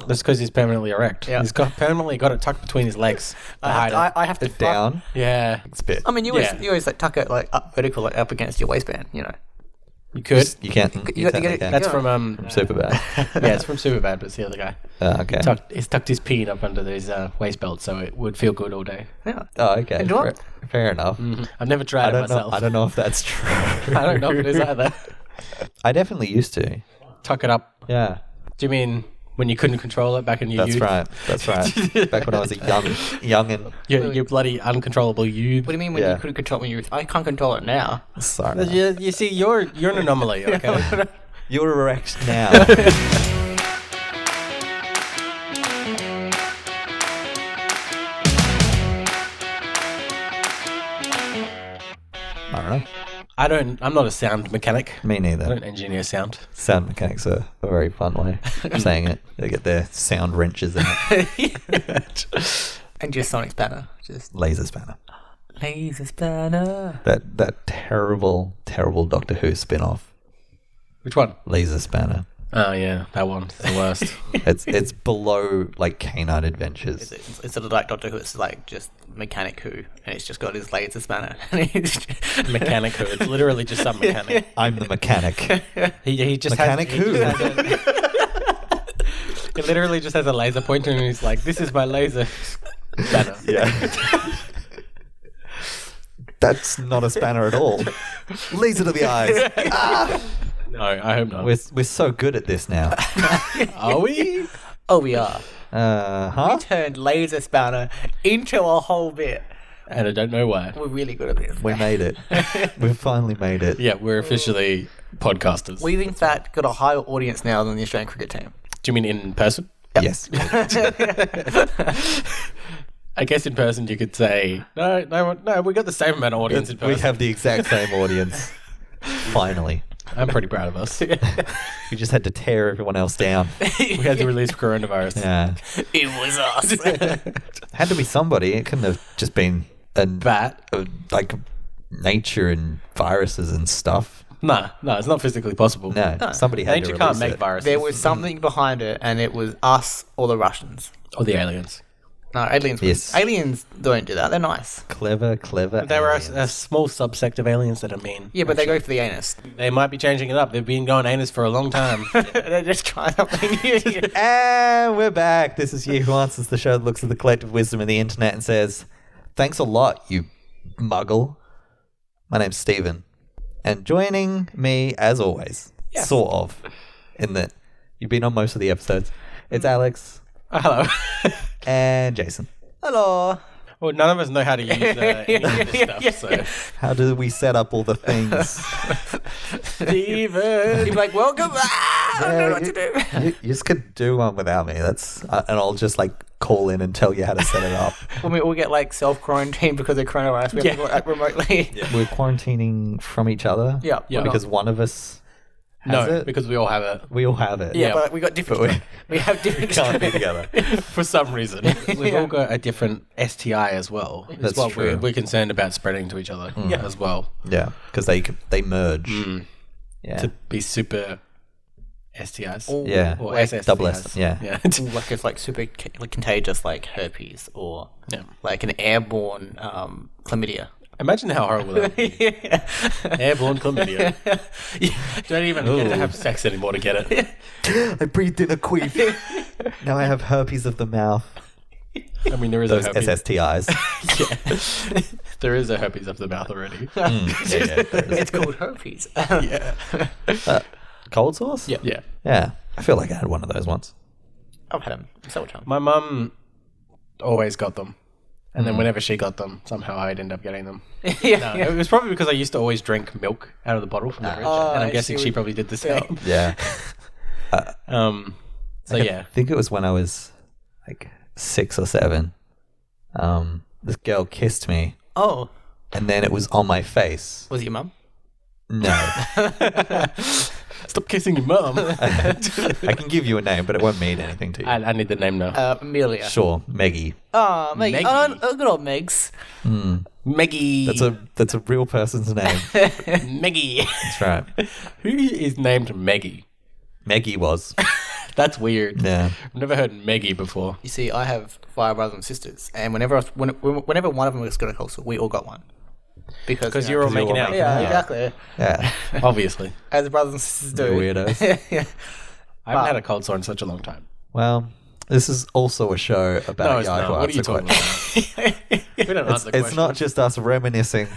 That's because he's permanently erect. Yeah. He's permanently got it tucked between his legs. I have to Down. Yeah. Spit. I mean, you always like tuck it like up vertical, like up against your waistband. You know. You could. You can't. You got to get it. That's from Superbad. yeah, it's from Superbad, but it's the other guy. Okay. He's tucked his peen up under his waist belt, so it would feel good all day. Yeah. Oh, okay. Enjoy it. Fair enough. I've never tried it myself. I don't know if that's true. I don't know if it is either. I definitely used to. Tuck it up. Yeah. Do you mean when you couldn't control it back in your youth? That's right. Back when I was a young and... You're bloody uncontrollable youth. What do you mean when you couldn't control it when you? I can't control it now. Sorry. You see, you're an anomaly, okay? You're erect now. I don't know. I'm not a sound mechanic. Me I neither. don't engineer sound. Sound mechanics are a very fun way of saying it. They get their sound wrenches out. And just sonic spanner, just Laser spanner. laser spanner. That terrible Doctor Who spin-off. Which one? Laser spanner. Oh, yeah, that one's the worst. It's below like Canine Adventures. It's sort of like Doctor Who. It's like just Mechanic Who, and it's just got his laser spanner. Mechanic Who. It's literally just some mechanic. I'm the mechanic. He just Mechanic has, Who? He literally just has a laser pointer, and he's like, "This is my laser spanner." Yeah. That's not a spanner at all. Laser to the eyes. No, I hope not. We're so good at this now. Are we? Oh, we are. Huh? Turned laser spanner into a whole bit. And I don't know why. We're really good at this. We made it. We finally made it. Yeah, we're officially podcasters. We've in fact got a higher audience now than the Australian cricket team. Do you mean in person? Yes. I guess in person you could say, no, we got the same amount of audience in person. We have the exact same audience. Finally. I'm pretty proud of us. We just had to tear everyone else down. We had to release coronavirus. Yeah. It was us. Had to be somebody. It couldn't have just been Bat. like nature and viruses and stuff. No, it's not physically possible. No. Somebody had to Nature release can't make it. viruses. There was something behind it, and it was us or the Russians. Or the aliens. No, aliens. Yes. Aliens don't do that. They're nice. Clever. There were aliens. a small subsect of aliens that are mean. Yeah, but they go for the anus. They might be changing it up. They've been going anus for a long time. They're just trying something new. And we're back. This is Yahoo Answers, the show that looks at the collective wisdom of the internet and says, thanks a lot, you muggle. My name's Stephen. And joining me, as always, sort of, in that you've been on most of the episodes, it's Alex. Hello. And Jason. Hello. Well, none of us know how to use English stuff, so... How do we set up all the things? Steven! You'd be like, welcome. I don't know what to do. You just could do one without me. That's and I'll just like call in and tell you how to set it up. When we all get like self-quarantine because of coronavirus, we have to work remotely. We're quarantining from each other. Yeah. Because one of us has it. because we all have it. We all have it. Yeah, Yeah. but we got different. We have different. Can't be together. For some reason. We've all got a different STI as well. It's That's what true. We're concerned about spreading to each other as well. Yeah, because they merge. Yeah. To be super STIs. Yeah. Or Like SSTIs. double S. Yeah. Like it's like super like contagious, like herpes or like an airborne chlamydia. Imagine how horrible that would be. Airborne chlamydia. Don't even get to have sex anymore to get it. I breathed in a queef. Now I have herpes of the mouth. I mean, there is Those a herpes. SSTIs. Yeah. There is a herpes of the mouth already. It's called herpes. Yeah. Cold sauce? Yeah. Yeah. I feel like I had one of those once. I've had them several times. My mum always got them. And then whenever she got them, somehow I'd end up getting them. Yeah. It was probably because I used to always drink milk out of the bottle from the fridge. And I'm guessing she probably did the same. Yeah. So yeah. I think it was when I was like 6 or 7. This girl kissed me Oh, and then it was on my face. was it your mum? No. Stop kissing your mum. I can give you a name, but it won't mean anything to you. I need the name now. Amelia. Sure, Meggie. Oh, Meg. Meggie. Oh, good old Megs. Meggie. That's a real person's name. Meggie. That's right. Who is named Meggie? Meggie was. That's weird. Yeah. I've never heard Meggie before. You see, I have 5 brothers and sisters, and whenever one of them was going to console, we all got one. Because you're all making out. Yeah, exactly. Yeah. Obviously. As brothers and sisters do. Weirdos. Yeah. I haven't had a cold sore in such a long time. Well, this is also a show about No, it's not. Yahoo What are you Answers talking questions. about? We don't answer It's questions. not just us reminiscing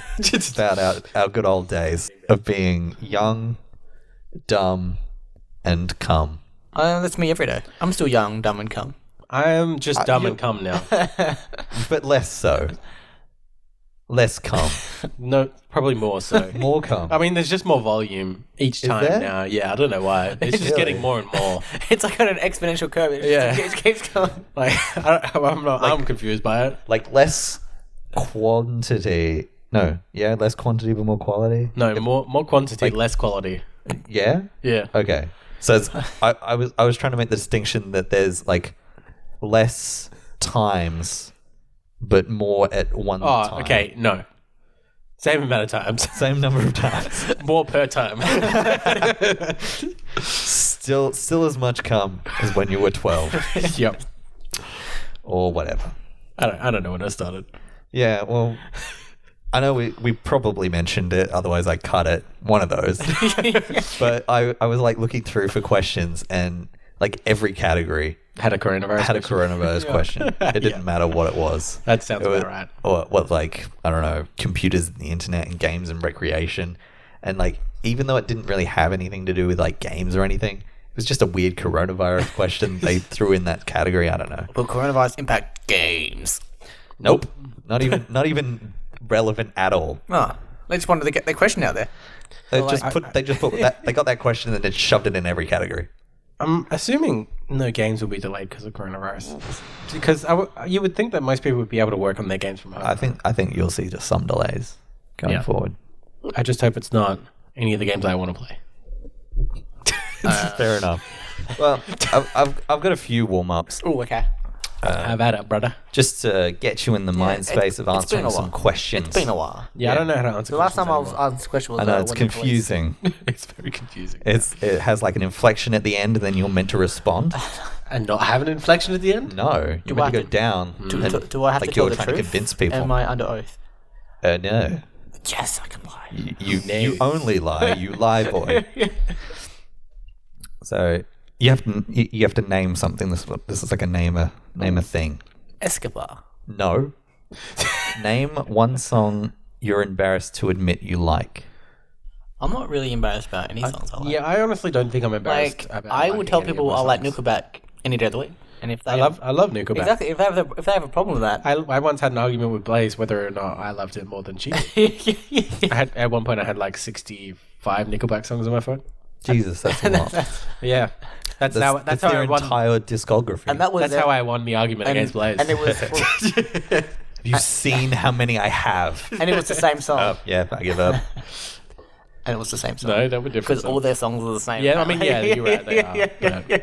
about our good old days of being young, dumb, and cum. That's me every day. I'm still young, dumb, and cum. I'm just dumb and cum now. But less so. Less cum. No, probably more so. More cum. I mean, there's just more volume each Is time there? now. Yeah, I don't know why. It's just Really? getting more and more. It's like on an exponential curve. It Yeah. just keeps going. Like, I'm confused by it. Like less quantity. No, yeah, less quantity but more quality. No, more quantity, less quality. Yeah? Yeah. Okay. So it's, I was trying to make the distinction that there's like less times but more at one time. Oh, okay. No. Same amount of times. Same number of times. More per time. Still as much cum as when you were 12 Yep. or whatever. I don't know when I started. Yeah, well, I know we probably mentioned it, otherwise I cut it. One of those. But I was like looking through for questions and like every category Had a coronavirus. had a coronavirus question. It didn't matter what it was. That sounds It was- about right. Or what, like, I don't know, computers and the internet and games and recreation. And like, even though it didn't really have anything to do with like games or anything, it was just a weird coronavirus question they threw in that category. I don't know. Will coronavirus impact games? Nope. Not even relevant at all. Oh, they just wanted to get their question out there. They Well, just put that, they got that question and then shoved it in every category. I'm assuming no games will be delayed because of coronavirus. Because you would think that most people would be able to work on their games from home. I think you'll see just some delays going forward. I just hope it's not any of the games I want to play. Fair enough. Well, I've got a few warm ups Oh, okay. Have at it, brother. just to get you in the mind space of it's been answering a some while. questions. It's been a while. Yeah, I don't know how to answer The last time I was questions asked this question was I know when it's the police- confusing. anymore. It's very confusing. It has like an inflection at the end, and then you're meant to respond. And not have an inflection at the end? No, you're meant to go down. Do and, I have like to tell you're the trying truth? to convince people. Am I under oath? No, Yes, I can lie. you only lie. You lie, boy. So you have to name something. This is like a name a thing. Escobar. No. Name one song you're embarrassed to admit you like. I'm not really embarrassed about any songs I like. Yeah, I honestly don't think I'm embarrassed Like, about I would liking tell any of people my I like songs. Nickelback any day of the week. And if they I love Nickelback. exactly if they have a problem with that, I once had an argument with Blaze whether or not I loved it more than she did. At one point I had like 65 Nickelback songs on my phone. Jesus, that's a lot. Yeah. That's how their I won. entire discography. and that was That's how I won the argument against Blaze. and it was Have you seen how many I have? and it was the same song, Oh, yeah, I give up. and it was the same song. No, they were different. because all their songs are the same. Yeah, I mean, yeah, you're right. They are.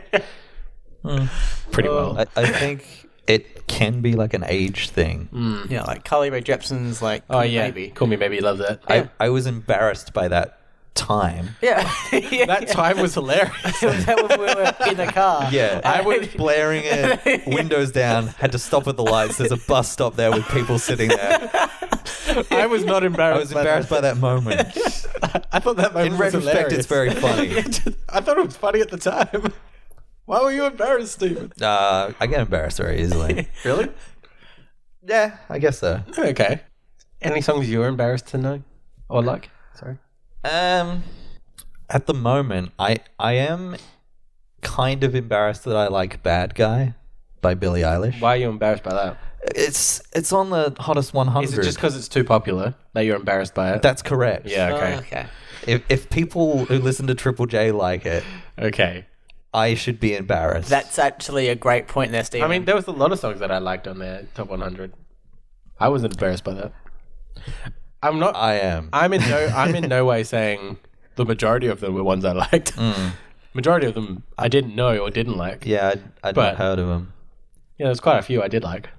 But pretty well. I think it can be like an age thing. Yeah, like Carly Rae Jepsen's like Oh yeah, maybe. Call Me Maybe, love that. I was embarrassed by that time. Yeah, That time was hilarious. that when we were in the car. Yeah, I was blaring it, windows down, had to stop at the lights. There's a bus stop there with people sitting there. I was not embarrassed. I was embarrassed by that moment. I thought that moment In was retrospect, hilarious. it's very funny. I thought it was funny at the time. Why were you embarrassed, Stephen? I get embarrassed very easily. Really? Yeah, I guess so. Okay. Any songs you were embarrassed to know or like? Sorry. At the moment, I am kind of embarrassed that I like "Bad Guy" by Billie Eilish. Why are you embarrassed by that? It's on the hottest 100. Is it just because it's too popular that you're embarrassed by it? That's correct. Yeah. Oh, Okay. okay. If people who listen to Triple J like it, Okay. I should be embarrassed. That's actually a great point there, Steve. I mean, there was a lot of songs that I liked on their top 100. I wasn't embarrassed by that. I'm not. I am. I'm in no way saying the majority of them were ones I liked. Majority of them I didn't know or didn't like. Yeah, I'd But- not heard of him. Yeah, there's quite a few I did like.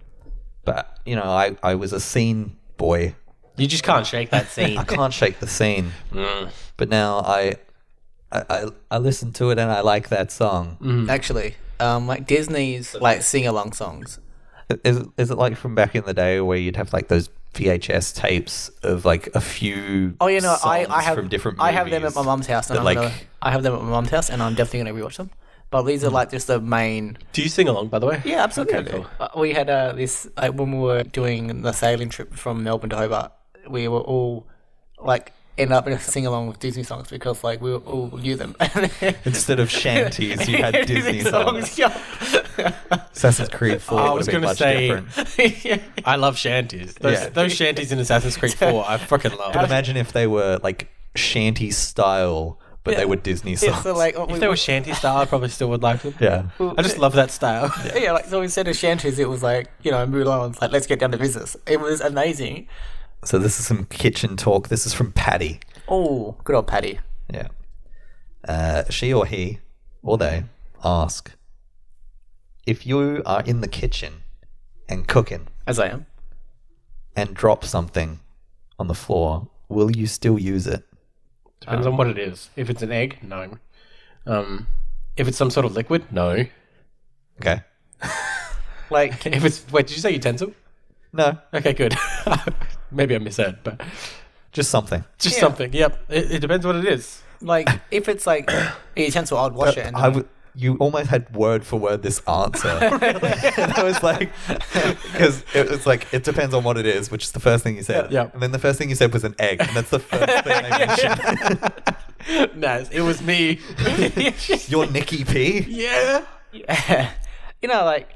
But, you know, I was a scene boy. You just can't shake that scene. I can't shake the scene. But now I listened to it and I like that song. Actually, like Disney's like sing-along songs. Is it like from back in the day where you'd have like those VHS tapes of like a few Oh, you know, I songs have from different movies? I have them at my mum's house, and I have them at my mum's house, and I'm definitely gonna rewatch them. But these are like just the main. Do you sing along, by the way? Yeah, absolutely. Okay, cool. We had this when we were doing the sailing trip from Melbourne to Hobart. We were all like ended up in a sing along with Disney songs because like we all knew them. Instead of shanties, you had Disney songs. Yeah. Assassin's Creed 4 I would was have been gonna much say- different. I love shanties. Yeah. Those shanties in Assassin's Creed 4, I fucking love. But imagine if they were like shanty style, but they were Disney songs. Yeah, so like If they were shanty style, I probably still would like them. Yeah. I just love that style. Yeah, like so instead of shanties, it was like Mulan. It's like let's get down to business. It was amazing. So this is some kitchen talk. This is from Patty. Oh, good old Paddy. Yeah. She or he or they ask, if you are in the kitchen and cooking As I am. and drop something on the floor, will you still use it? Depends on what it is. If it's an egg, no. If it's some sort of liquid, no. Okay. Like If it's did you say utensil? No, Okay, good. Maybe I misheard, but just something. just Yeah. something. Yep. It depends what it is. like if it's like a utensil, I'd wash it. And You almost had word for word this answer. And I was like, because it was like, it depends on what it is, which is the first thing you said. Yeah. And then the first thing you said was an egg. And that's the first thing I mentioned. Nice. It was me. You're Nikki P. Yeah. Yeah. Like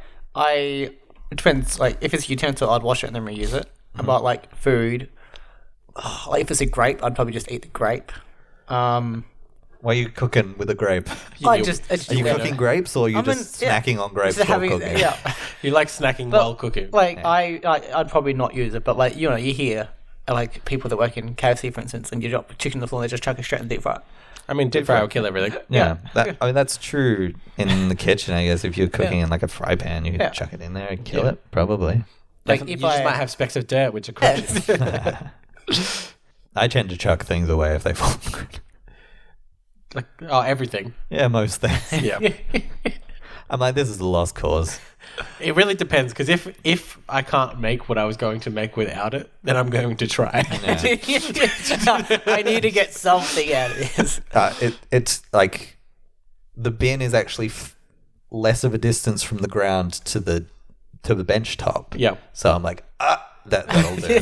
it depends. Like if it's a utensil, I'd wash it and then reuse it. But like food, like if it's a grape, I'd probably just eat the grape. Why are you cooking with a grape? Are Are you cooking grapes or are you just snacking on grapes Just while having, cooking? yeah. You like snacking But, while cooking. Like I'd probably not use it, but like you hear like people that work in KFC, for instance, and you drop chicken on the floor, and they just chuck it straight in the deep fryer. I mean, deep fry will kill everything. Yeah, I mean that's true in the kitchen. I guess if you're cooking in like a fry pan, you Yeah. chuck it in there and kill it. Probably. Like you if just I might have specks of dirt which are crunchy. I tend to chuck things away if they fall. on the ground. Like everything. Yeah, most things. Yeah. I'm like, this is a lost cause. It really depends because if I can't make what I was going to make without it, then I'm going to try. I need to get something out of this. It's like the bin is actually less of a distance from the ground to the bench top. Yeah. So I'm like, that'll do.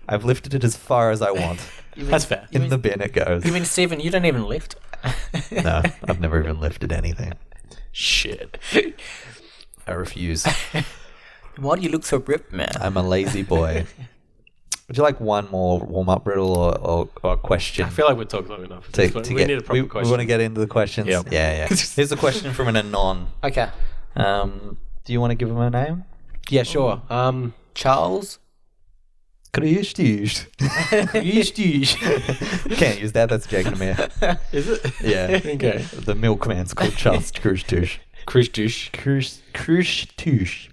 I've lifted it as far as I want. That's fair. In the bin it goes. You mean, Stephen, you don't even lift? No, I've never even lifted anything. Shit. I refuse. Why do you look so ripped, man? I'm a lazy boy. Would you like one more warm-up riddle or question? I feel like we're talking long enough. to we get, need a proper we question. want to get into the questions. Yeah. Yeah. Here's a question from an Anon. Okay. Do you want to give him a name? Yeah, sure. Charles? Christisch. Can't use that. That's Jake and Amir. Is it? Yeah. Okay. The milkman's called Charles Christisch. Christisch.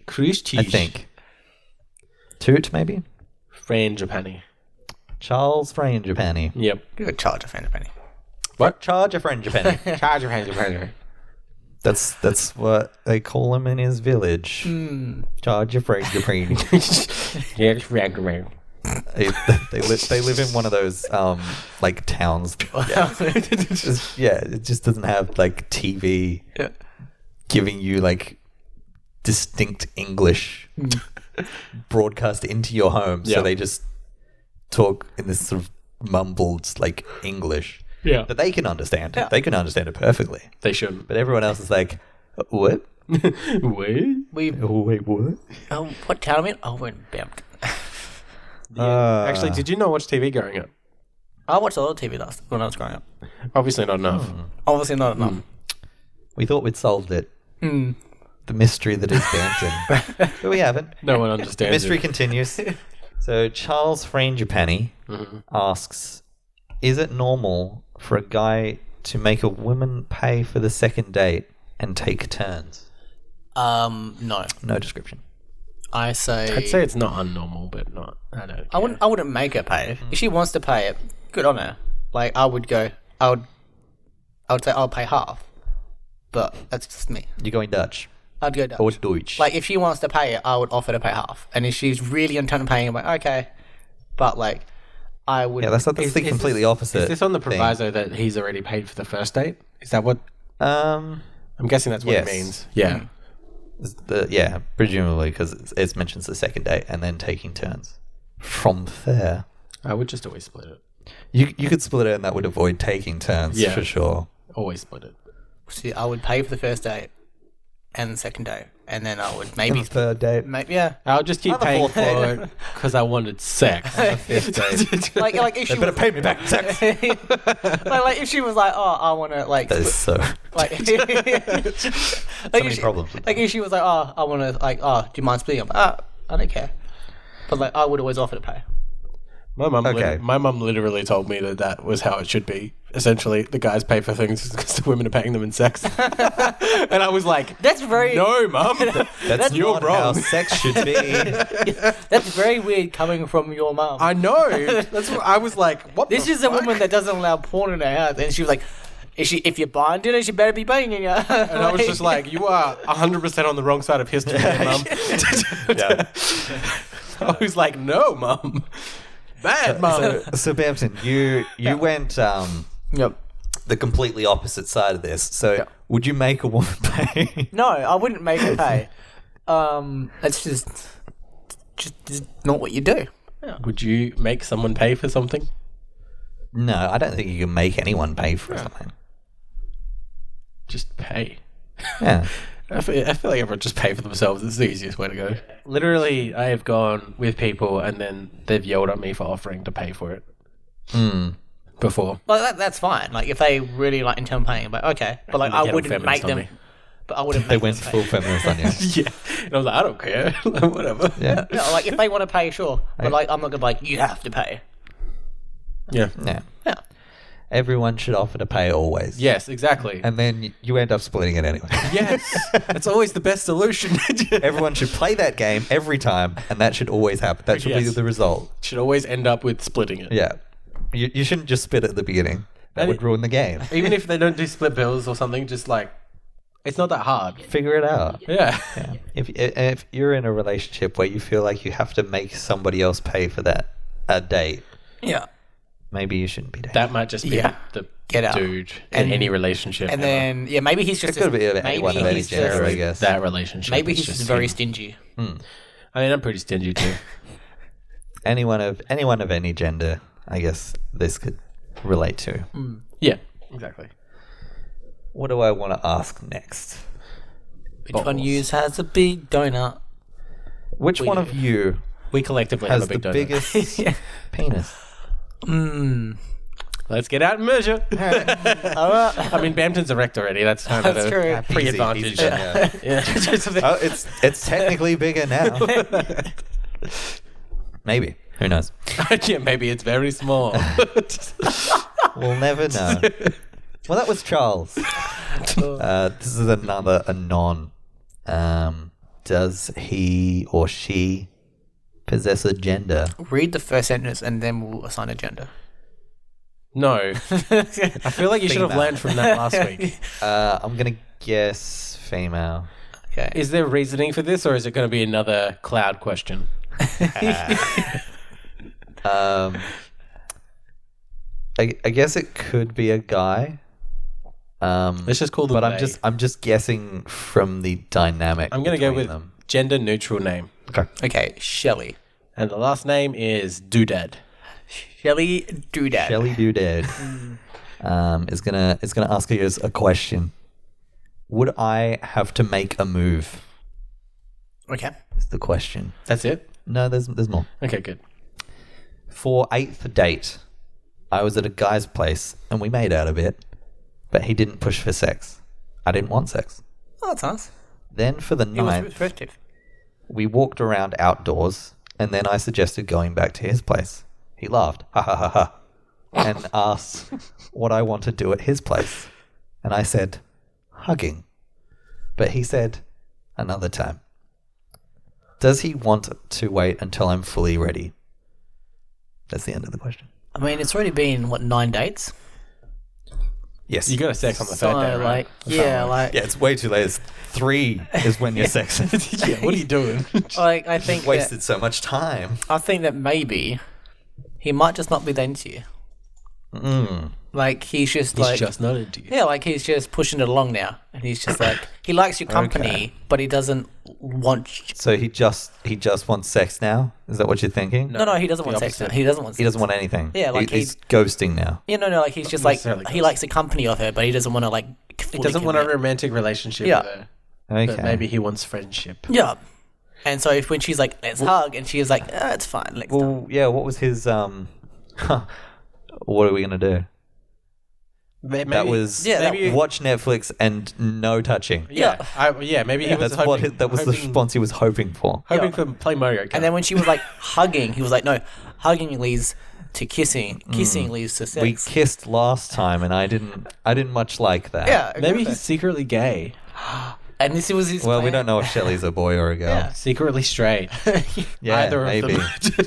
Christisch. I think. Toot, maybe? Frangipani. Charles Frangipani. Yep. You're a charge of Penny. What? Charge a Frangipani. Charge of Frangipani. That's what they call him in his village. Charge a Frangipani. Yeah, Frangipani. They live in one of those like towns. It just doesn't have like TV giving you like distinct English broadcast into your home. So they just talk in this sort of mumbled like English that they can understand. They can understand it perfectly. They shouldn't. But everyone else is like, what? Wait. Wait, what? What town am I in? Oh, we're in Bamk. Actually, did you not watch TV growing up? I watched a lot of TV when I was growing up. Obviously not enough. Obviously not enough. We thought we'd solved it. The mystery that is Bampton. But we haven't. No one understands Mystery it. continues. So Charles Frangipani asks, is it normal for a guy to make a woman pay for the second date and take turns? No. No description. I'd say it's not unnormal, but not. I don't. I wouldn't make her pay. If she wants to pay it, good on her. Like I would go, I would say I'll pay half. But that's just me. You're going Dutch. I'd go Dutch. Or Deutsch. Like, if she wants to pay it, I would offer to pay half. And if she's really intent on paying, I'm like, okay. But, like, I would... Yeah, that's the completely opposite. Is this on the thing. proviso that he's already paid for the first date? Is that what... Um, I'm guessing that's what yes. it means. Yeah. Yeah, presumably, because it mentions the second date and then taking turns. From there. I would just always split it. You could split it and that would avoid taking turns, for sure. Always split it. See, I would pay for the first date and the second date. And then I would maybe... third date. Yeah. I'll just keep On the paying fourth for it because I wanted sex. On the fifth date. like if she They better was... pay me back sex. like, if she was like, oh, I want to, like... That is so... like, so many problems with like, if she was like, oh, I want to, like, oh, do you mind splitting? I'm like, I don't care. But, like, I would always offer to pay. My mum Okay. my mum literally told me that was how it should be. Essentially, the guys pay for things because the women are paying them in sex. And I was like, That's very... no, mum. That's you're not wrong. how sex should be. That's very weird coming from your mum. I know. That's what I was like, what This the is a fuck? woman that doesn't allow porn in her house. And she was like, if you're buying dinner, she better be banging you. And I was just like, you are 100% on the wrong side of history, mum. Yeah. I was like, no, mum. Bad, mum. So Bampton, you went Yep. the completely opposite side of this. So would you make a woman pay? No, I wouldn't make her pay. That's just not what you do. Would you make someone pay for something? No, I don't think you can make anyone pay for something. Just pay. Yeah. I feel like everyone just pay for themselves. It's the easiest way to go. Literally, I have gone with people and then they've yelled at me for offering to pay for it. Before. Like that's fine. Like if they really like intend paying, but okay. But like And they I get wouldn't feminist make on them. me. But I wouldn't. They Make went them full pay. feminist on you. Yeah. And I was like, I don't care. Whatever. Yeah. No, like if they want to pay, sure. But like I'm not gonna be like you have to pay. Yeah. Yeah. Yeah. Everyone should offer to pay always. Yes, exactly. And then you end up splitting it anyway. Yes. It's always the best solution. Everyone should play that game every time, and that should always happen. That should be Yes. the result. Should always end up with splitting it. Yeah. You shouldn't just split at the beginning. That And would ruin the game. Even if they don't do split bills or something, just like, it's not that hard. Figure it out. Yeah. Yeah. If you're in a relationship where you feel like you have to make somebody else pay for that date, Yeah. maybe you shouldn't be dating. That might just be Yeah. the Get out. dude in any relationship. And ever. then maybe he's just It could be maybe anyone of any he's gender, just, I guess. that relationship. maybe is he's just very him. stingy. I mean, I'm pretty stingy too. Anyone of any gender, I guess this could relate to. Yeah, exactly. What do I want to ask next? Which one of you has a big donut? Which one of you We collectively have has a the big donut. biggest penis? Let's get out and measure. Alright. I mean, Bampton's erect already. That's kind That's of true. a pre-advantage. Easy, yeah. Yeah. Oh, it's technically bigger now. Maybe. Who knows? Yeah, maybe it's very small. We'll never know. Well, that was Charles. This is another Anon. Does he or she possess a gender? Read the first sentence and then we'll assign a gender. No. I feel like you should have Female. learned from that last week. I'm going to guess female. Okay. Is there reasoning for this, or is it going to be another cloud question? I guess it could be a guy. Let's just call them. But they. I'm just guessing from the dynamic. I'm going to go between with them. gender neutral name, Okay, Shelley. and the last name is Doodad. Shelley Doodad. Shelley Doodad is gonna ask you a question. Would I have to make a move? Okay. Is the question. That's it. No, there's more. Okay, good. For 8th date, I was at a guy's place and we made out a bit, but he didn't push for sex. I didn't want sex. Oh, that's nice. Then for the He was 9th, restrictive. we walked around outdoors, and then I suggested going back to his place. He laughed, ha ha ha ha, and asked what I want to do at his place. And I said, hugging. But he said, another time. Does he want to wait until I'm fully ready? That's the end of the question. I mean, it's already been, 9 dates? Yes. You got to sex on the So, third day, right? like, Or yeah, something. like, Yeah, it's way too late. It's 3 is when you're sexing. Yeah, what are you doing? like I think Wasted so much time. that maybe he might just not be that into you. Like he's just He's like just not into you. yeah, like he's just pushing it along now, and he's just like he likes your company, but he doesn't want. So he just wants sex now? Is that what you're thinking? No, he doesn't the want sex. opposite. He doesn't want. Sex. He doesn't want anything. Yeah, like he's ghosting now. Yeah, no, like he's just like necessarily he likes the company of her, but he doesn't want to like. He doesn't want a romantic relationship Yeah. with her. Okay. But maybe he wants friendship. Yeah, and so when she's like, "Let's hug," and she's like, "It's fine." Next time. Well, yeah. What was his What are we gonna do? Maybe, That was maybe, watch Netflix and no touching. yeah, maybe he was That's hoping, that was the response he was hoping for. hoping to play Mario Kart. And then when she was like hugging, he was like, "No, hugging leads to kissing. Kissing leads to sex." We kissed last time, and I didn't much like that. yeah, maybe he's secretly gay, and this was his. Well, we plan. don't know if Shelley's a boy or a girl. Yeah. secretly straight. Yeah, Either maybe. of them.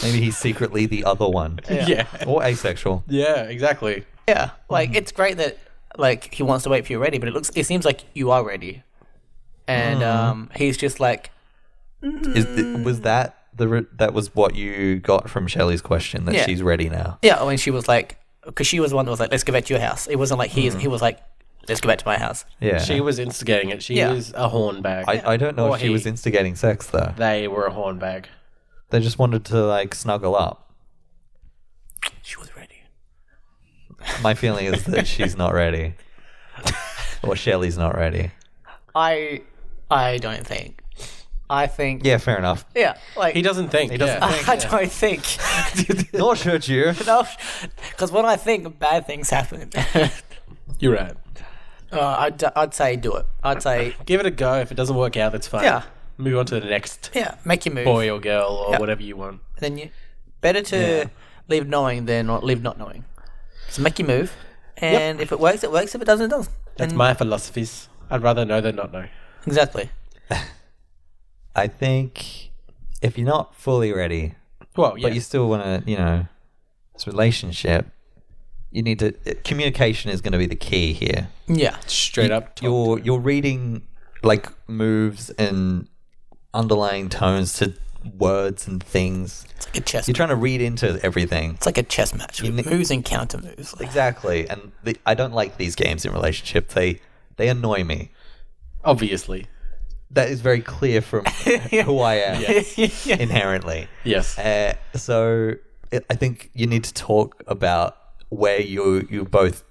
Maybe he's secretly the other one. Yeah. Or asexual. Yeah, exactly. Yeah, like it's great that like he wants to wait for you ready, but it seems like you are ready, and he's just like, Was that that was what you got from Shelley's question, that Yeah. she's ready now? yeah. When she was like, because she was the one that was like, "Let's go back to your house." It wasn't like he was like, "Let's go back to my house." Yeah. She was instigating it. She Yeah. was a hornbag. I don't know Or if she he. was instigating sex though. They were a hornbag. They just wanted to like snuggle up. She was ready. My feeling is that she's not ready. Or Shelley's not ready. I don't think. I think. Yeah, fair enough. Yeah, like He doesn't think. He doesn't yeah. think. I don't think. Nor should you. No, because when I think bad things happen, You're right. I'd say do it. I'd say Give it a go. If it doesn't work out, that's fine. Yeah. Move on to the next yeah, make your move. boy or girl or Yeah. whatever you want. Then you better to leave knowing than not leave not knowing. So make your move, and if it works, it works. If it doesn't, it doesn't. That's And- my philosophies. I'd rather know than not know. exactly. I think if you're not fully ready, Well, yeah. but you still want to, this relationship, you need to. Communication is going to be the key here. Yeah. Straight up. You're reading like moves and underlying tones to words and things. It's like a chess. You're trying to read into everything. It's like a chess match with ne- moves and counter moves. Exactly, and I don't like these games in relationship. They annoy me. Obviously. That is very clear from who I am inherently. Yes. So I think you need to talk about where you both,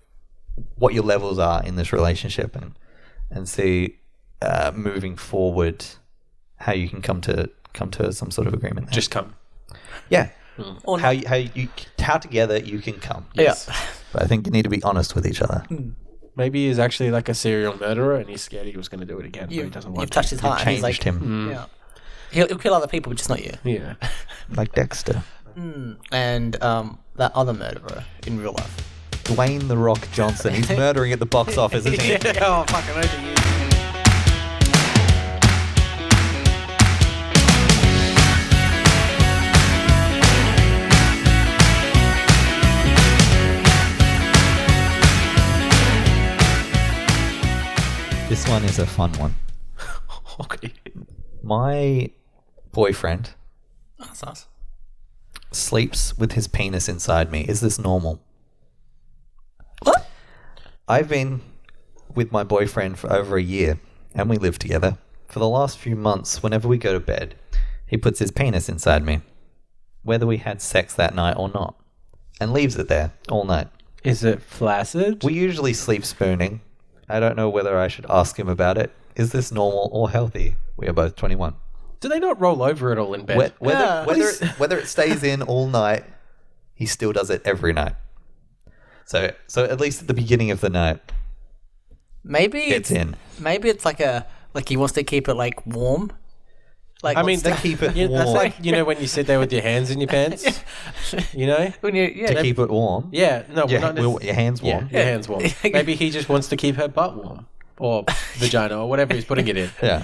what your levels are in this relationship, and see moving forward how you can come to some sort of agreement there. Just come. Yeah. Or How together you can come. Yes. But I think you need to be honest with each other. Maybe he's actually like a serial murderer and he's scared he was going to do it again, but he You've doesn't want touched his heart. And he's Changed like, him yeah. He'll kill other people, but just not you. to. Yeah. like Dexter. And that other murderer in real life. Dwayne the Rock Johnson. He's murdering at the box office, isn't he? Oh, fucking over you. This one is a fun one. Okay. My boyfriend That's nice. sleeps with his penis inside me. Is this normal? What? I've been with my boyfriend for over a year, and we live together. For the last few months, whenever we go to bed, he puts his penis inside me, whether we had sex that night or not, and leaves it there all night. Is it flaccid? We usually sleep spooning. I don't know whether I should ask him about it. Is this normal or healthy? We are both 21. Do they not roll over at all in bed? Whether it stays in all night, he still does it every night. So at least at the beginning of the night, Maybe it's in. Maybe it's like he wants to keep it like warm. Like I mean, To keep it that's warm. like, when you sit there with your hands in your pants, you know? when you To keep it warm. Yeah, no, Yeah, not necessarily. your hands Yeah, warm. your hands warm. Maybe he just wants to keep her butt warm. Or vagina, or whatever he's putting it in. Yeah.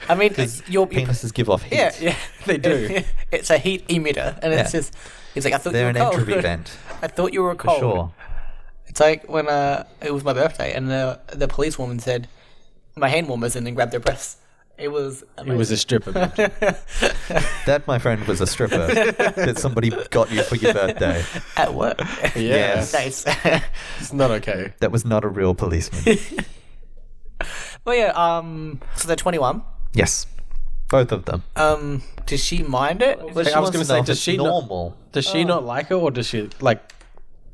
I mean, your Penises give off heat. yeah, They do. It's a heat emitter, and it's Yeah. just. He's like, I thought They're you an were cold. entropy vent. I thought you were For cold. sure. It's like when it was my birthday and the policewoman said, my hand warmers, and then grabbed their breasts. It was amazing. It was a stripper. That, my friend, was a stripper that somebody got you for your birthday. At work. Yes. Nice. It's not okay. That was not a real policeman. Well, yeah, so they're 21. Yes. Both of them. Does she mind it? Well, I was wants going to to say, know if does it's she normal? Does she not like it, or does she like?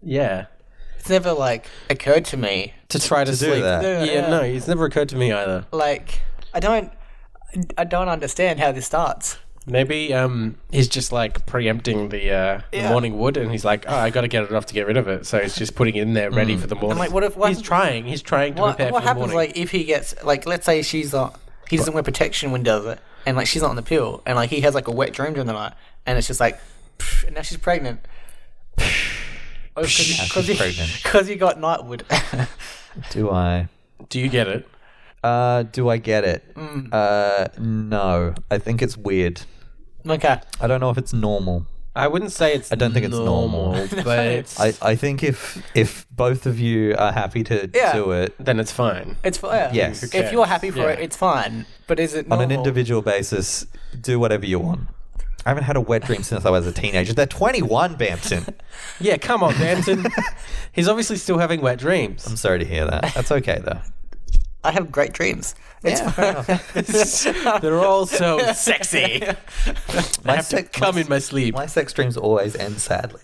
Yeah, It's never, like, occurred to me. to try to do sleep. that. Yeah, no, it's never occurred to me either. Like, I don't understand how this starts. Maybe he's just like preempting the morning wood, and he's like, oh, I got to get it off to get rid of it. So he's just putting it in there ready for the morning. And, like, what if he's trying to prepare What for the happens, morning. like, if he gets, like, let's say he doesn't wear protection when he does it, and, like, she's not on the pill, and, like, he has, like, a wet dream during the night, and it's just like, and now she's pregnant. Because he got nightwood. Do you get it? do I get it? No. I think it's weird. Okay. I don't know if it's normal. I wouldn't say it's. I don't think it's normal. But it's. I think if both of you are happy to do it then it's fine. It's fine. Yes. If you're happy for Yeah. it, it's fine. But is it on normal? an individual basis, do whatever you want. I haven't had a wet dream since I was a teenager. They're 21, Bampton. Yeah, come on, Bampton. He's obviously still having wet dreams. I'm sorry to hear that. That's okay though. I have great dreams. It's They're all so sexy. I have to come in my sleep My sex dreams always end sadly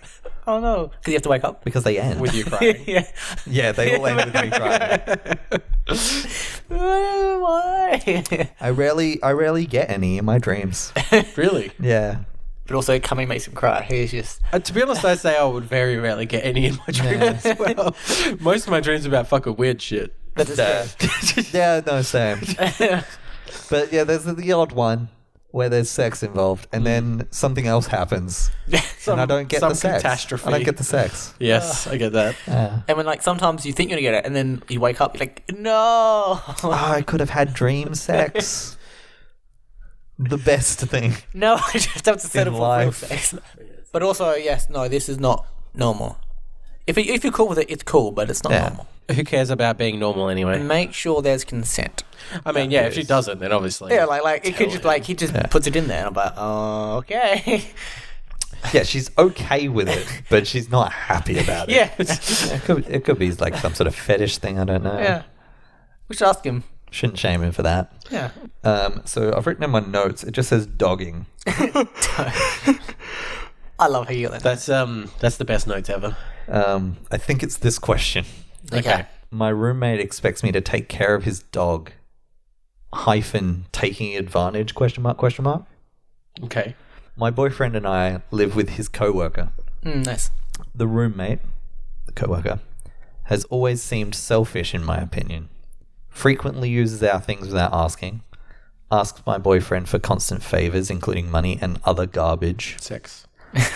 Oh no. Because you have to wake up. because they end. with you crying. Yeah. Yeah, they all end with me crying. Why? I rarely get any in my dreams. Really? Yeah. But also, coming makes him cry. He's just. To be honest, I'd say I would very rarely get any in my dreams as well. Most of my dreams are about fucking weird shit. That is Yeah, no, same. But yeah, there's the odd one where there's sex involved, and then something else happens, and I don't get some the sex. catastrophe. I don't get the sex. Yes, I get that. And when, like, sometimes you think you're gonna get it, and then you wake up, you're like, no. Oh, I could have had dream sex. The best thing. No, I just have to settle In for real life. sex. But also, yes, no, this is not normal. If you're cool with it, it's cool, but it's not Yeah. normal. Who cares about being normal anyway? And make sure there's consent. I mean, yeah, if she doesn't, then obviously. Yeah, like it could just like he just puts it in there, and I'm like, oh, okay. Yeah, she's okay with it, but she's not happy about it. Yeah, It could be like some sort of fetish thing. I don't know. yeah. We should ask him. Shouldn't shame him for that. Yeah. So I've written in my notes. It just says dogging. I love how you got that. That's the best notes ever. I think it's this question. Okay. My roommate expects me to take care of his dog. Taking advantage? Question mark? Okay. My boyfriend and I live with his coworker. Nice. The roommate, the coworker, has always seemed selfish in my opinion. Frequently uses our things without asking. Asks my boyfriend for constant favors, including money and other garbage. Sex.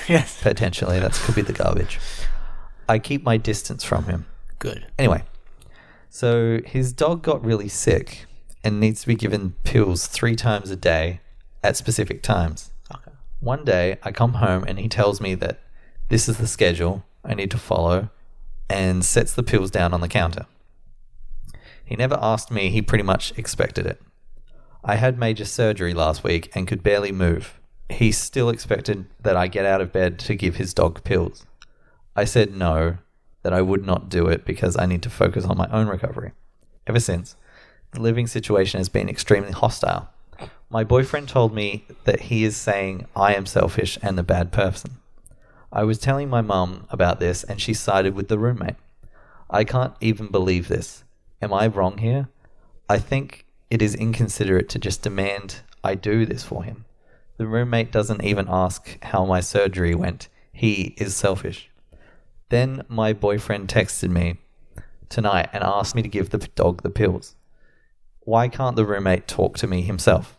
Yes. Potentially, that could be the garbage. I keep my distance from him. Good. Anyway, so his dog got really sick and needs to be given pills 3 times a day at specific times. Okay. One day, I come home and he tells me that this is the schedule I need to follow and sets the pills down on the counter. He never asked me, he pretty much expected it. I had major surgery last week and could barely move. He still expected that I get out of bed to give his dog pills. I said no, that I would not do it because I need to focus on my own recovery. Ever since, the living situation has been extremely hostile. My boyfriend told me that he is saying I am selfish and the bad person. I was telling my mum about this and she sided with the roommate. I can't even believe this. Am I wrong here? I think it is inconsiderate to just demand I do this for him. The roommate doesn't even ask how my surgery went. He is selfish. Then my boyfriend texted me tonight and asked me to give the dog the pills. Why can't the roommate talk to me himself?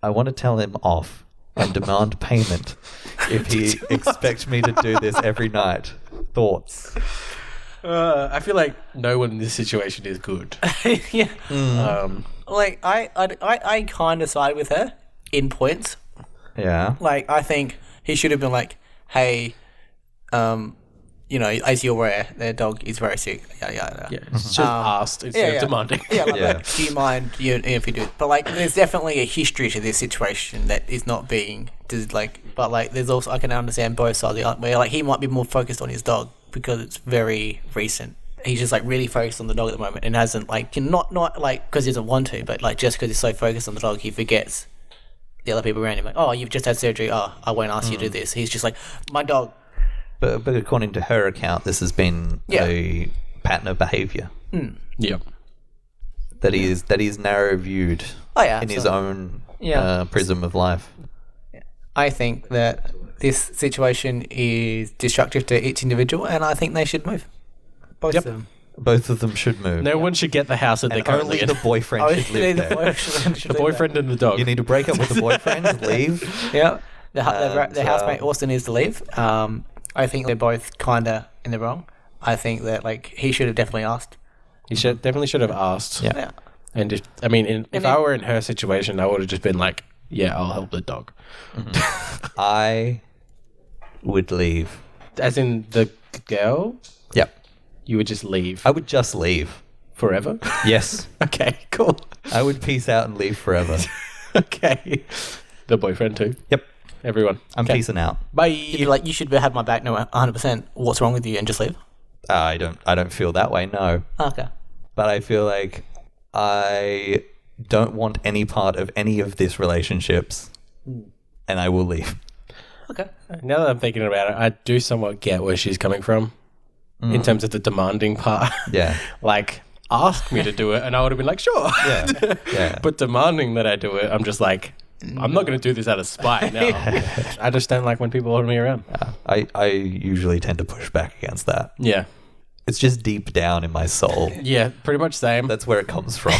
I want to tell him off and demand payment if he expects me to do this every night. Thoughts? I feel like no one in this situation is good. Yeah. Mm. Like I kind of side with her in points. Yeah. Like I think he should have been like, hey, as you're aware, their dog is very sick. Yeah, it's just asked instead of demanding. Yeah, like, do you mind if you do it? But, like, there's definitely a history to this situation that is not being, but, like, there's also, I can understand both sides of the argument, where, like, he might be more focused on his dog because it's very recent. He's just, like, really focused on the dog at the moment and hasn't, like, not like, because he doesn't want to, but, like, just because he's so focused on the dog, he forgets the other people around him. Like, oh, you've just had surgery. Oh, I won't ask you to do this. He's just like, my dog. But according to her account, this has been a pattern of behaviour. Yep. That he's narrow viewed in his own prism of life. I think that this situation is destructive to each individual, and I think they should move. Both of them. Both of them should move. No one should get the house that they're currently in. Only the boyfriend should live there. The boyfriend and the dog. You need to break up with the boyfriend, leave. Yeah. The housemate also needs to leave. I think they're both kind of in the wrong. I think that, like, he should have definitely asked. He definitely should have asked. Yeah. And if I were in her situation, I would have just been like, yeah, I'll help the dog. Mm-hmm. I would leave. As in the girl? Yep. You would just leave? I would just leave. Forever? Yes. Okay, cool. I would peace out and leave forever. Okay. The boyfriend too? Yep. Everyone. I'm peacing out. Bye. You'd be like, you should have my back, no, 100%. What's wrong with you? And just leave? I don't feel that way, no. Okay. But I feel like I don't want any part of any of these relationships, and I will leave. Okay. Now that I'm thinking about it, I do somewhat get where she's coming from in terms of the demanding part. Yeah. Like, ask me to do it, and I would have been like, sure. Yeah. But demanding that I do it, I'm just like, I'm not going to do this out of spite now. I just don't like when people order me around. I usually tend to push back against that. Yeah. It's just deep down in my soul. Yeah, pretty much same. That's where it comes from.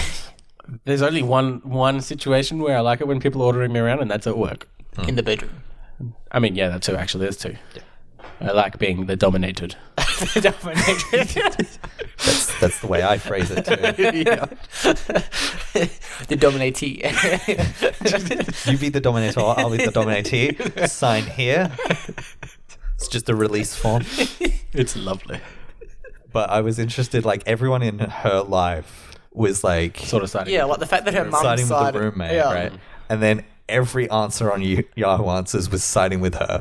There's only one situation where I like it when people are ordering me around, and that's at work. In the bedroom. I mean, yeah, that's two. Actually, there's two. Yeah. I like being the dominated. The dominated. That's the way I phrase it too. Yeah. The dominatee. You be the dominator, I'll be the dominatee. Sign here. It's just a release form. It's lovely. But I was interested, like, everyone in her life was like Sort of siding. Yeah, like the fact that her mum siding sided with the roommate, right? And then every answer on Yahoo Answers was siding with her.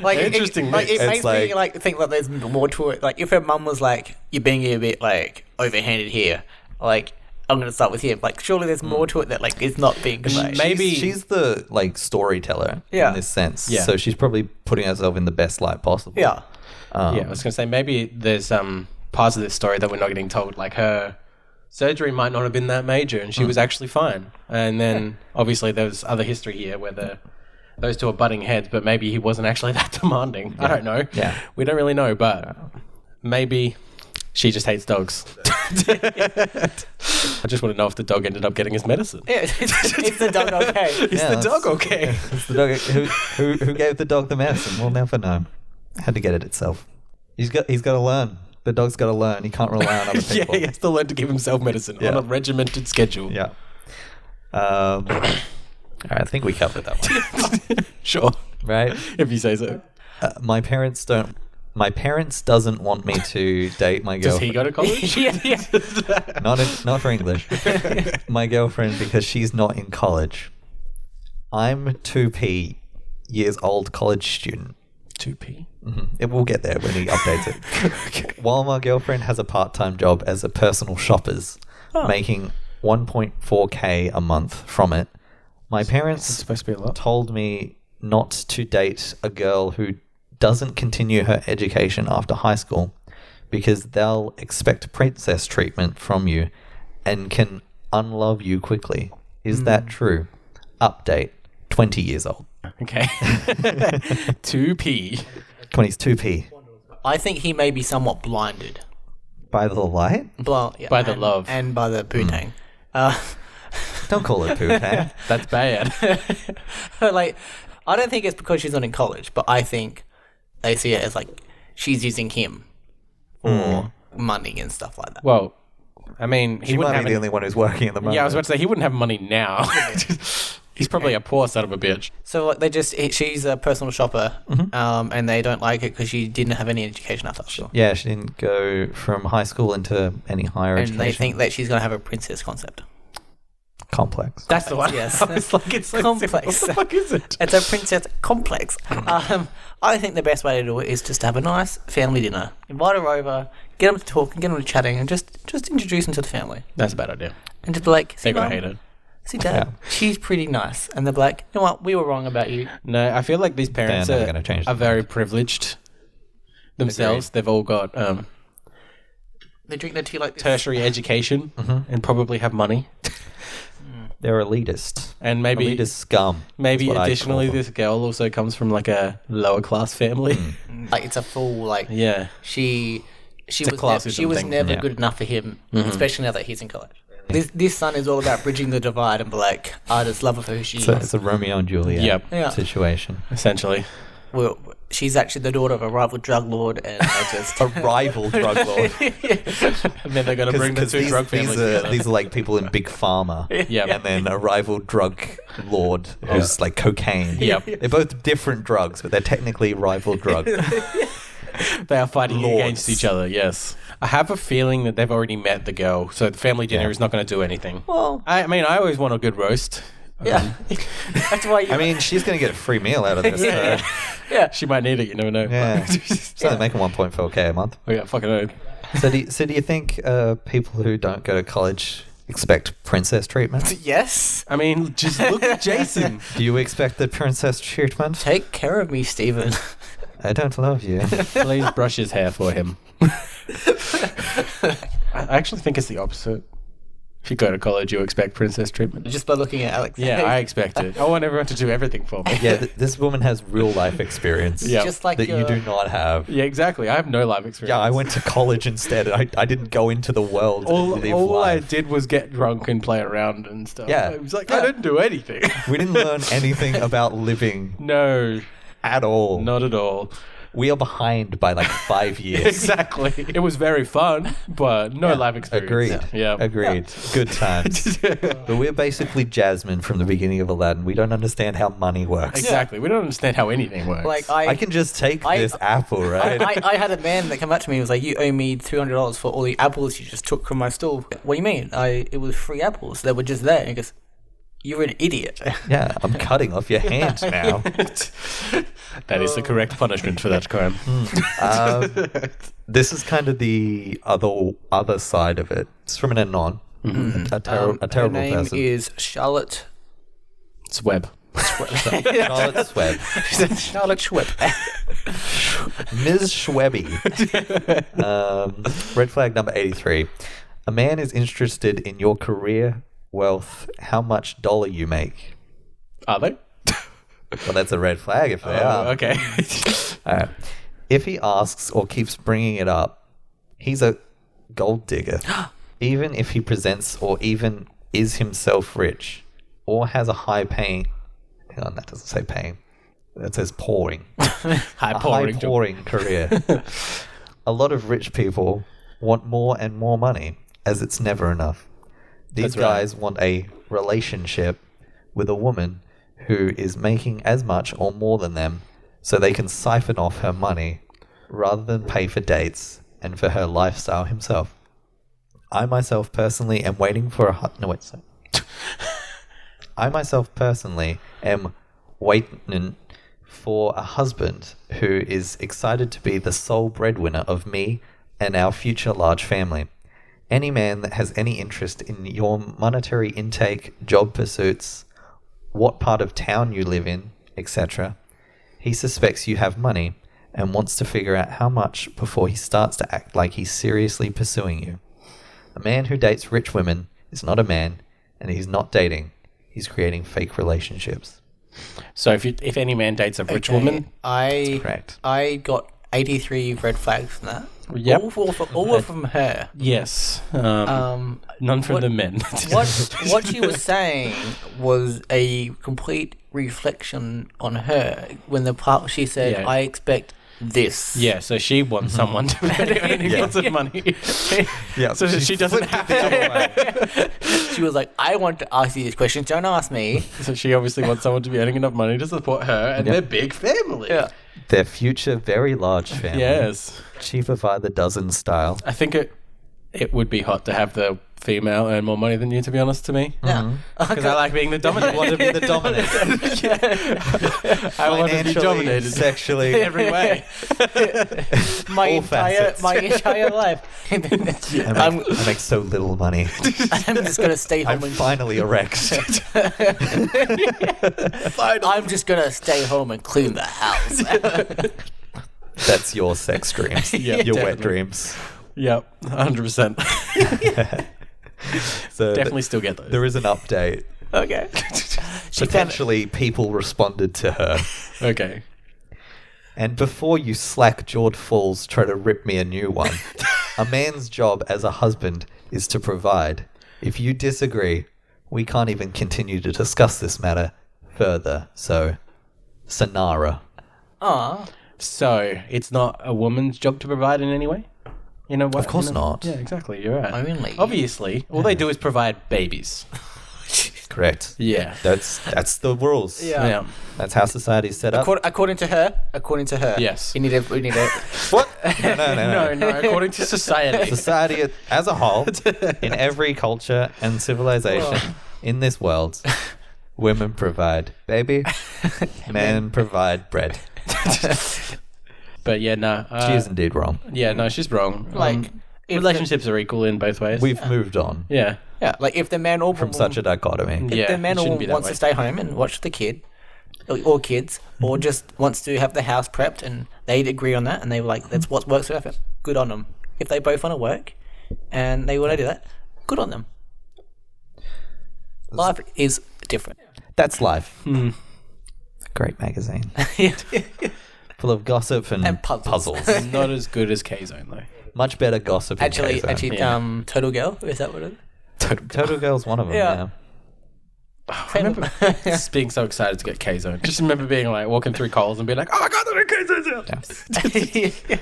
Like, Interesting it mix. makes It's me like think that there's more to it. Like, if her mum was like, "You're being a bit like overhanded here," like, I'm gonna start with him. Like, surely there's more to it that, like, is not being conveyed. Maybe she's the, like, storyteller Yeah. in this sense. Yeah. So she's probably putting herself in the best light possible. Yeah. yeah, I was going to say, maybe there's parts of this story that we're not getting told. Like, her surgery might not have been that major, and she was actually fine. And then, obviously, there's other history here where those two are butting heads, but maybe he wasn't actually that demanding. I don't know. Yeah. We don't really know, but maybe she just hates dogs. I just want to know if the dog ended up getting his medicine. Yeah, it's the dog okay? Is the dog okay? It's the dog who gave the dog the medicine. We'll never know. Had to get it itself. He's got to learn. The dog's got to learn. He can't rely on other Yeah, people. he has to learn to give himself medicine on a regimented schedule. Yeah. All right, I think we covered that one. Sure. Right? If you say so. My parents doesn't want me to date my Does girlfriend. he go to college? Yeah. Not for English. My girlfriend, because she's not in college. I'm 2p years old college student. 2p? It will get there when he updates it. Okay. While my girlfriend has a part-time job as a personal shopper's, making 1.4k a month from it, my parents It's supposed to be a lot. told me not to date a girl who doesn't continue her education after high school because they'll expect princess treatment from you and can unlove you quickly. Is that true? Update. 20 years old. Okay. 2p. 20's 2p. I think he may be somewhat blinded. By the light? By the love. And by the poo-tang. Don't call it poo tang. That's bad. Like, I don't think it's because she's not in college, but I think they see it as, like, she's using him for money and stuff like that. Well, I mean, She might be the only one who's working at the moment. Yeah, I was about to say, he wouldn't have money now. He's probably a poor son of a bitch. So like, she's a personal shopper, and they don't like it because she didn't have any education after school. Yeah, she didn't go from high school into any higher education. And they think that she's going to have a princess concept. Complex. That's the one. Yes. It's like it's so Complex. simple. What the fuck is it? It's a princess complex. I think the best way to do it is just to have a nice family dinner. Invite her over, get them to talk and get them to chatting, and just introduce them to the family. That's a bad idea. And just be like, They're gonna hate it. See, Dad, she's pretty nice. And they're like, you know what, we were wrong about you. No, I feel like these parents never gonna change are very privileged themselves. Agreed. They've all got They drink their tea like this. tertiary education and probably have money. They're elitist. And maybe Elitist scum. Maybe is what I'd additionally, call them. this girl also comes from like a lower class family. Like, it's a full, like, Yeah. she a was classism she was thing. never Yeah. good enough for him, especially now that he's in college. This son is all about bridging the divide and be like, I just love her for who she It's a, is. it's a Romeo and Juliet Yep. Yeah. situation. Essentially. Well, she's actually the daughter of a rival drug lord, and I just A rival drug lord. And then they're going to bring the two drug families together. These are like people in big pharma. Yep. And then a rival drug lord who's like cocaine. Yep. They're both different drugs, but they're technically rival drugs. They are fighting Lords. against each other, yes. I have a feeling that they've already met the girl, so the family dinner is not going to do anything. well, I mean, I always want a good roast. yeah. That's why you. I mean, she's going to get a free meal out of this. So, yeah. She might need it, you never know. yeah. She's only making 1.4K a month. Oh, yeah, fucking know. So do you think people who don't go to college expect princess treatment? Yes. I mean, just look at Jason. Do you expect the princess treatment? Take care of me, Stephen. I don't love you. Please brush his hair for him. I actually think it's the opposite. If you go to college, you expect princess treatment. Just by looking at Alex. Yeah, I expect it. I want everyone to do everything for me. Yeah, this woman has real life experience Yeah. Just like that you do not have. Yeah, exactly. I have no life experience. Yeah, I went to college instead. I didn't go into the world to live all I life. did was get drunk and play around and stuff. Yeah. It was like, I didn't do anything. We didn't learn anything about living No, at all. not at all. We are behind by like 5 years. Exactly. It was very fun, but no life experience. Agreed. Yeah. Agreed. Good times. But we're basically Jasmine from the beginning of Aladdin. We don't understand how money works. Exactly. We don't understand how anything works. Like I can just take this apple, right? I had a man that came up to me and was like, you owe me $300 for all the apples you just took from my stall. What do you mean? It was free apples that were just there. He goes, you're an idiot. Yeah, I'm cutting off your hand now. that is the correct punishment for that crime. This is kind of the other side of it. It's from an Anon, a terrible Her name person. is Charlotte. It's web. Charlotte Swebb. Charlotte Schweb. Ms. Schwebby. Red flag number 83. A man is interested in your career, wealth, how much dollar you make. Are they? Well, that's a red flag if they are. Okay. All right. If he asks or keeps bringing it up, he's a gold digger. Even if he presents or even is himself rich or has a high paying... Hang on, that doesn't say paying. That says pouring. High pouring. High pouring career. A lot of rich people want more and more money, as it's never enough. These That's right. guys want a relationship with a woman who is making as much or more than them so they can siphon off her money rather than pay for dates and for her lifestyle himself. I myself personally am waiting for I myself personally am waiting for a husband who is excited to be the sole breadwinner of me and our future large family. Any man that has any interest in your monetary intake, job pursuits, what part of town you live in, etc., he suspects you have money and wants to figure out how much before he starts to act like he's seriously pursuing you. A man who dates rich women is not a man, and he's not dating. He's creating fake relationships. So if any man dates a rich Okay, woman, Correct. I got 83 red flags from that. Yep. All were from her. yes. None from what- the men. What she was saying was a complete reflection on her when the part she said, Yeah. I expect this. Yeah, so she wants someone to earn lots of money. Yeah, So she doesn't have to. She was like, I want to ask you these questions, don't ask me. So she obviously wants someone to be earning enough money to support her and their big family. Yeah. Their future very large family. Yes. Cheaper by the dozen style. I think it would be hot to have the female earn more money than you, to be honest, to me. Yeah. Because I like being the dominant. Want to be the dominant. I want to be Financially, dominated sexually. every way. my facets. entire life. I make so little money. I'm just gonna stay home I'm finally erect. I'm just gonna stay home and clean the house. That's your sex dreams. Yeah, your definitely. wet dreams. Yep, 100%. So Definitely still get those. there is an update. Okay. She found Potentially, people responded to her. Okay. And before you slack jawed fools try to rip me a new one, a man's job as a husband is to provide. If you disagree, we can't even continue to discuss this matter further. So, Sanara. Aw. So, it's not a woman's job to provide in any way? You know what? Of course not. Yeah, exactly. You're right. Only. Obviously, all they do is provide babies. Correct. Yeah. That's the rules. Yeah. That's how society's set up. According to her. Yes. We need a. What? No. No, according to society. Society as a whole, in every culture and civilization in this world, women provide baby, men provide bread. But yeah, no. She is indeed wrong. Yeah, no, she's wrong. Like, if relationships are equal in both ways. We've moved on Yeah. Yeah, like if the man or from woman, such a dichotomy. if Yeah, the man it or shouldn't be woman that wants way. to stay home and watch the kid, or kids, or just wants to have the house prepped, and they agree on that, and they were like, that's what works for them. Good on them. If they both want to work, and they want to do that, good on them. Life is different. That's life. Great magazine. Full of gossip and puzzles. puzzles. Not as good as K-Zone, though. Much better gossip. Actually, Yeah. Total Girl, is that what it is? Total Girl's one of them. Yeah. Yeah. I remember just being so excited to get K-Zone. Just remember being like, walking through Coles and being like, oh my god, there are K-Zones out.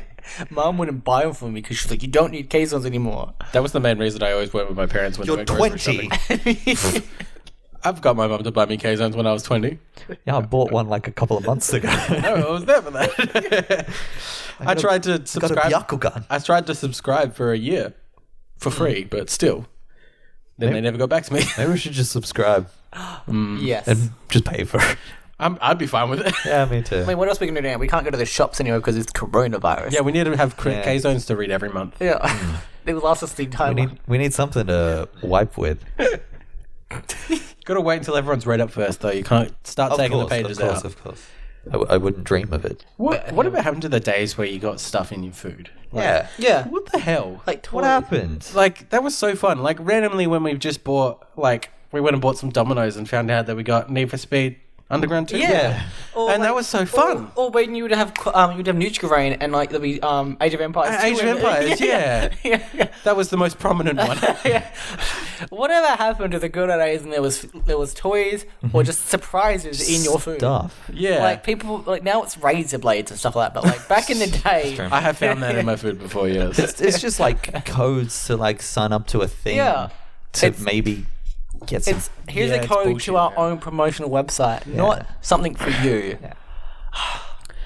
Mom wouldn't buy them for me because she's like, you don't need K-Zones anymore. That was the main reason I always went with my parents when You're they went grocery 20. shopping. I've got my mum to buy me K-Zones when I was 20. Yeah, I bought one like a couple of months ago. No, I was there for that. I tried to Got a subscribe. Byakugan. I tried to subscribe for a year for free, but still. Then they never got back to me. Maybe we should just subscribe Yes. and just pay for it. I'd be fine with it. Yeah, me too. I mean, what else are we going to do now? We can't go to the shops anymore because it's coronavirus. Yeah, we need to have Yeah. K-Zones to read every month. Yeah. It will last us the entire we need something to wipe with. Gotta wait until everyone's read up first, though. You can't start taking the pages out. Of course. I wouldn't dream of it. What about happened to the days where you got stuff in your food? Like, Yeah. What the hell? Like, What happened? Like, that was so fun. Like, randomly when we just bought, like, we went and bought some Dominoes and found out that we got Need for Speed Underground 2. Yeah. Or And that like- was so fun. Or when you would have Nutri-Grain and like there'd be Age of Empires. Age too, of and- Empires, yeah. yeah. That was the most prominent one. Yeah. Whatever happened to the good old days and there was toys or just surprises in your food. Stuff. Yeah. Like people like now it's razor blades and stuff like that, but like back in the day, I have found that in my food before, yes. It's just like codes to like sign up to a thing. Yeah. To It's- maybe get some. here's Yeah, a it's code bullshit, to our man. own promotional website, not something for you. Yeah.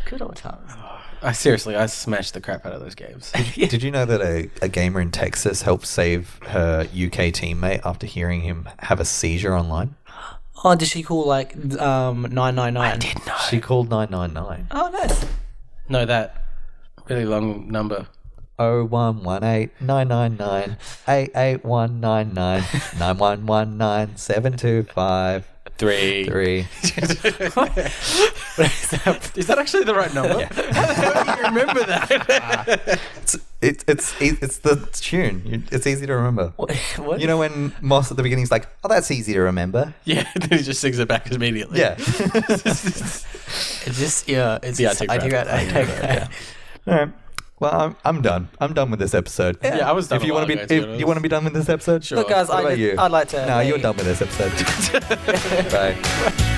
Good old times. I smashed the crap out of those games. Did you know that a gamer in Texas helped save her UK teammate after hearing him have a seizure online? Oh, did she call like 999? I did not. She called 999. Oh, nice. No, that really long number. 0118 999 88199 9119 725 3. 3. Is that actually the right number? How do you remember that? It's the tune. It's easy to remember. What? You know when Moss at the beginning is like, oh, that's easy to remember. Yeah, then he just sings it back immediately. Yeah. It's just it's Yeah, I just, take I that. take it. All right. Well, I'm done. I'm done with this episode. Yeah, I was done If you a want while to ago, be, to be if honest. you want to be done with this episode, Sure. Look, guys, What about you? I'd like to. No, you're done with this episode. Bye.